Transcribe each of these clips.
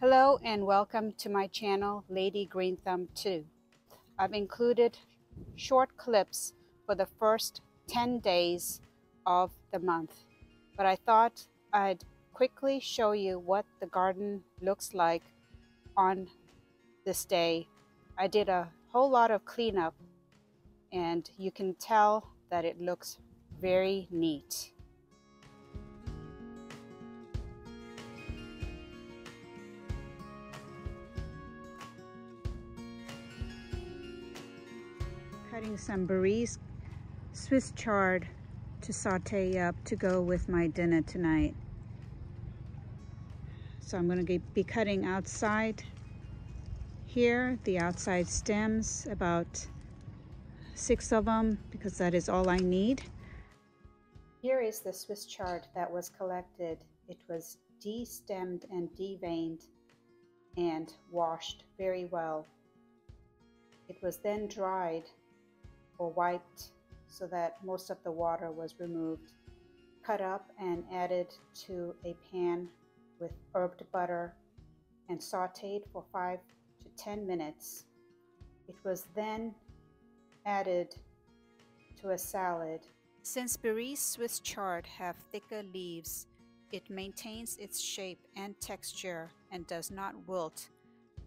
Hello and welcome to my channel, Lady Green Thumb 2. I've included short clips for the first 10 days of the month, but I thought I'd quickly show you what the garden looks like on this day. I did a whole lot of cleanup and you can tell that it looks very neat. Cutting some Barese Swiss Chard to saute up to go with my dinner tonight. So I'm going to be cutting outside here, the outside stems, about 6 of them, because that is all I need. Here is the Swiss Chard that was collected. It was de-stemmed and deveined and washed very well. It was then dried or wiped so that most of the water was removed, cut up and added to a pan with herbed butter and sauteed for 5 to 10 minutes. It was then added to a salad. Since Barese Swiss Chard have thicker leaves, it maintains its shape and texture and does not wilt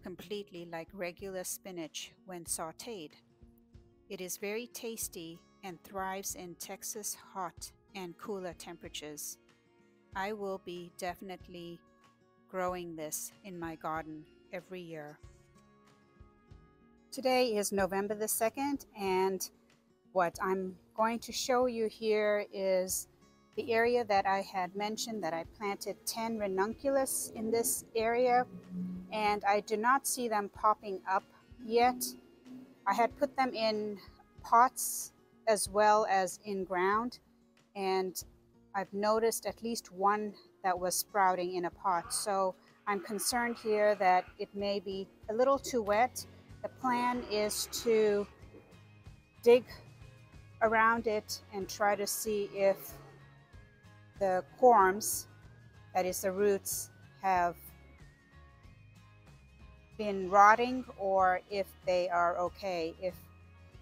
completely like regular spinach when sauteed. It is very tasty and thrives in Texas hot and cooler temperatures. I will be definitely growing this in my garden every year. Today is November the 2nd, and what I'm going to show you here is the area that I had mentioned that I planted 10 Ranunculus in this area, and I do not see them popping up yet. I had put them in pots as well as in ground, and I've noticed at least one that was sprouting in a pot. So I'm concerned here that it may be a little too wet. The plan is to dig around it and try to see if the corms, that is the roots, have been rotting or if they are okay. If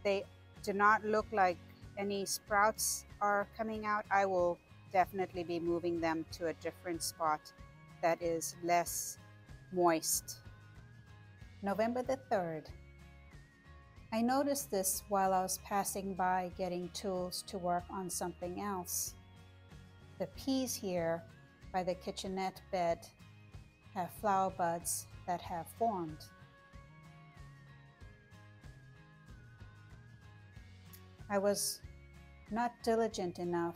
they do not look like any sprouts are coming out, I will definitely be moving them to a different spot that is less moist. November the 3rd. I noticed this while I was passing by getting tools to work on something else. The peas here by the kitchenette bed have flower buds that have formed. I was not diligent enough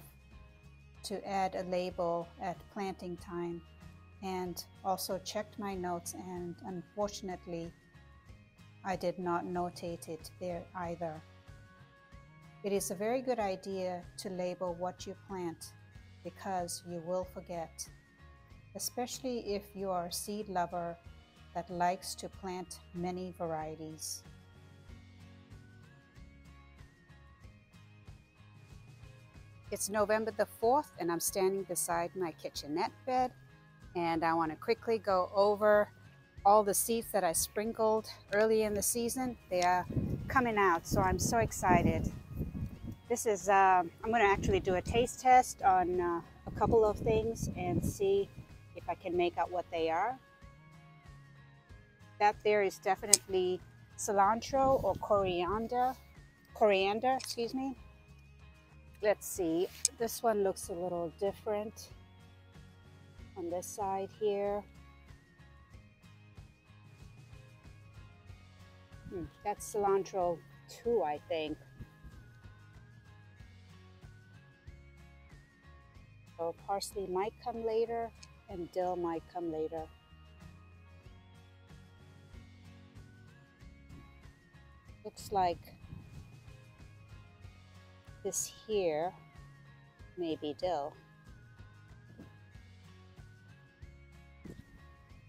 to add a label at planting time and also checked my notes, and unfortunately I did not notate it there either. It is a very good idea to label what you plant because you will forget, especially if you are a seed lover that likes to plant many varieties. It's November the 4th and I'm standing beside my kitchenette bed, and I want to quickly go over all the seeds that I sprinkled early in the season. They are coming out, so I'm so excited. This is, I'm going to actually do a taste test on a couple of things and see if I can make out what they are. That there is definitely cilantro or coriander, excuse me. Let's see, this one looks a little different on this side here. That's cilantro too, I think. So parsley might come later and dill might come later. Looks like this here may be dill.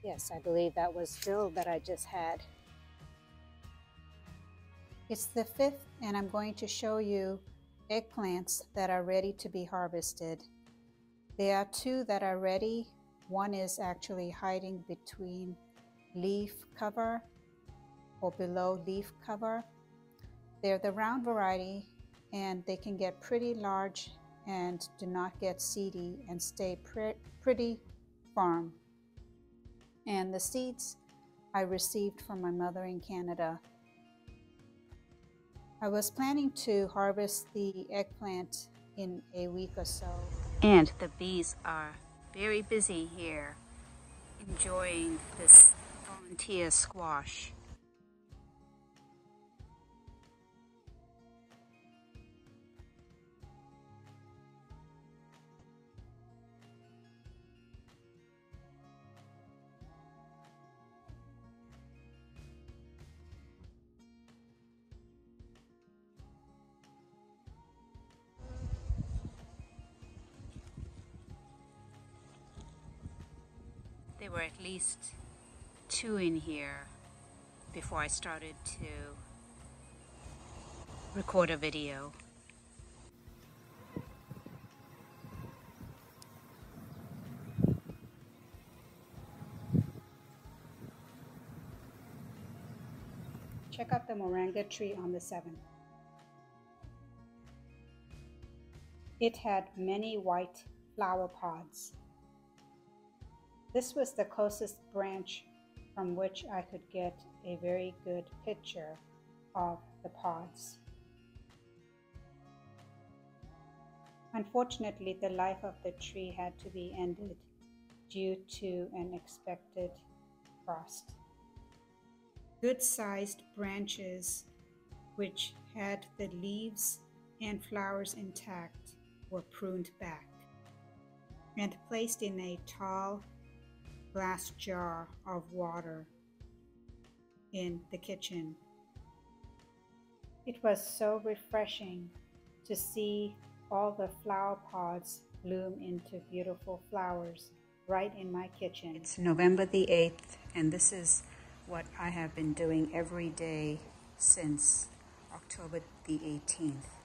Yes, I believe that was dill that I just had. It's the 5th, and I'm going to show you eggplants that are ready to be harvested. There are 2 that are ready. One is actually hiding between leaf cover or below leaf cover. They're the round variety, and they can get pretty large and do not get seedy and stay pretty firm. And the seeds I received from my mother in Canada. I was planning to harvest the eggplant in a week or so. And the bees are very busy here, enjoying this volunteer squash. There were at least 2 in here before I started to record a video. Check out the Moringa tree on the 7th. It had many white flower pods. This was the closest branch from which I could get a very good picture of the pods. Unfortunately, the life of the tree had to be ended due to an expected frost. Good-sized branches which had the leaves and flowers intact were pruned back and placed in a tall glass jar of water in the kitchen. It was so refreshing to see all the flower pods bloom into beautiful flowers right in my kitchen. It's November the 8th, and this is what I have been doing every day since October the 18th.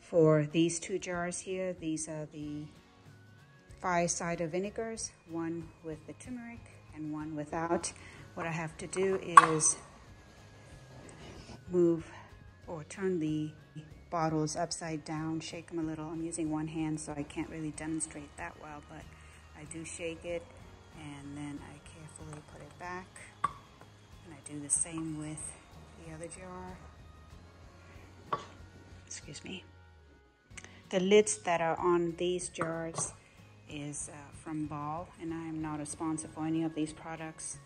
For these 2 jars here, these are the 5 cider vinegars, one with the turmeric and one without. What I have to do is move or turn the bottles upside down, shake them a little. I'm using one hand, so I can't really demonstrate that well, but I do shake it, and then I carefully put it back. And I do the same with the other jar. Excuse me. The lids that are on these jars is from Ball, and I am not a sponsor for any of these products,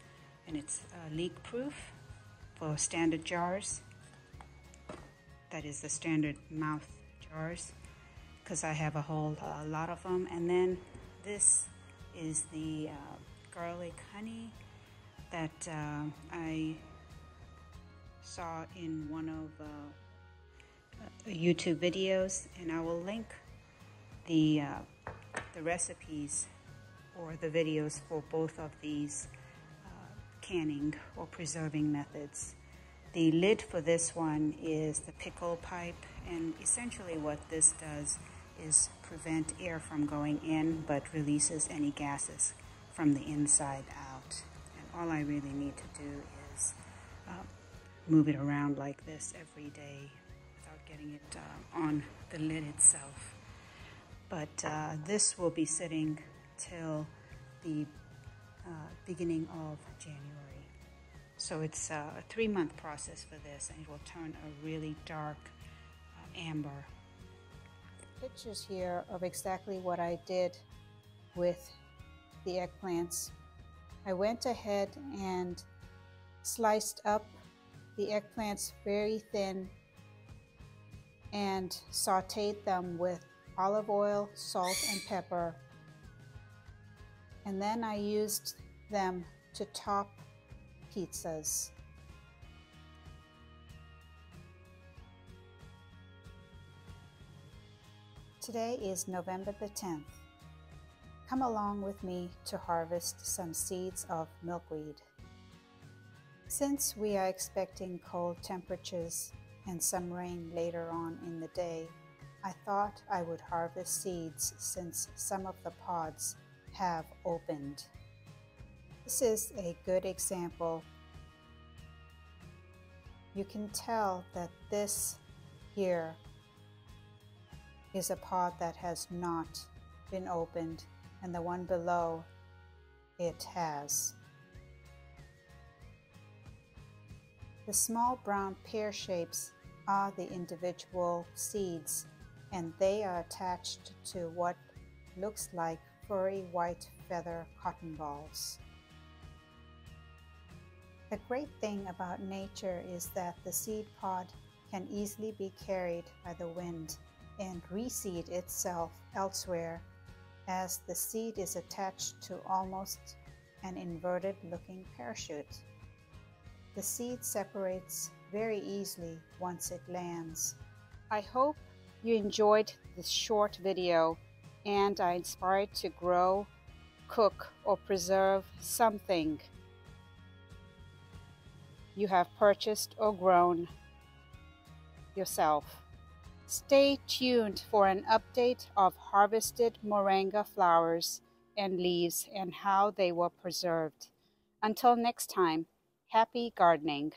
and it's leak proof for standard jars. That is the standard mouth jars, because I have a whole lot of them. And then this is the garlic honey that I saw in one of YouTube videos, and I will link the recipes or the videos for both of these canning or preserving methods. The lid for this one is the pickle pipe, and essentially what this does is prevent air from going in but releases any gases from the inside out. And all I really need to do is move it around like this every day without getting it on the lid itself. But this will be sitting till the beginning of January. So it's a 3-month process for this, and it will turn a really dark amber. Pictures here of exactly what I did with the eggplants. I went ahead and sliced up the eggplants very thin and sauteed them with olive oil, salt, and pepper. And then I used them to top pizzas. Today is November the 10th. Come along with me to harvest some seeds of milkweed. Since we are expecting cold temperatures and some rain later on in the day, I thought I would harvest seeds since some of the pods have opened. The This is a good example. You can tell that this here is a pod that has not been opened, and the one below it has. The small brown pear shapes are the individual seeds, and they are attached to what looks like furry white feather cotton balls. The great thing about nature is that the seed pod can easily be carried by the wind and reseed itself elsewhere, as the seed is attached to almost an inverted looking parachute. The seed separates very easily once it lands. I hope you enjoyed this short video and are inspired to grow, cook, or preserve something you have purchased or grown yourself. Stay tuned for an update of harvested moringa flowers and leaves and how they were preserved. Until next time, happy gardening.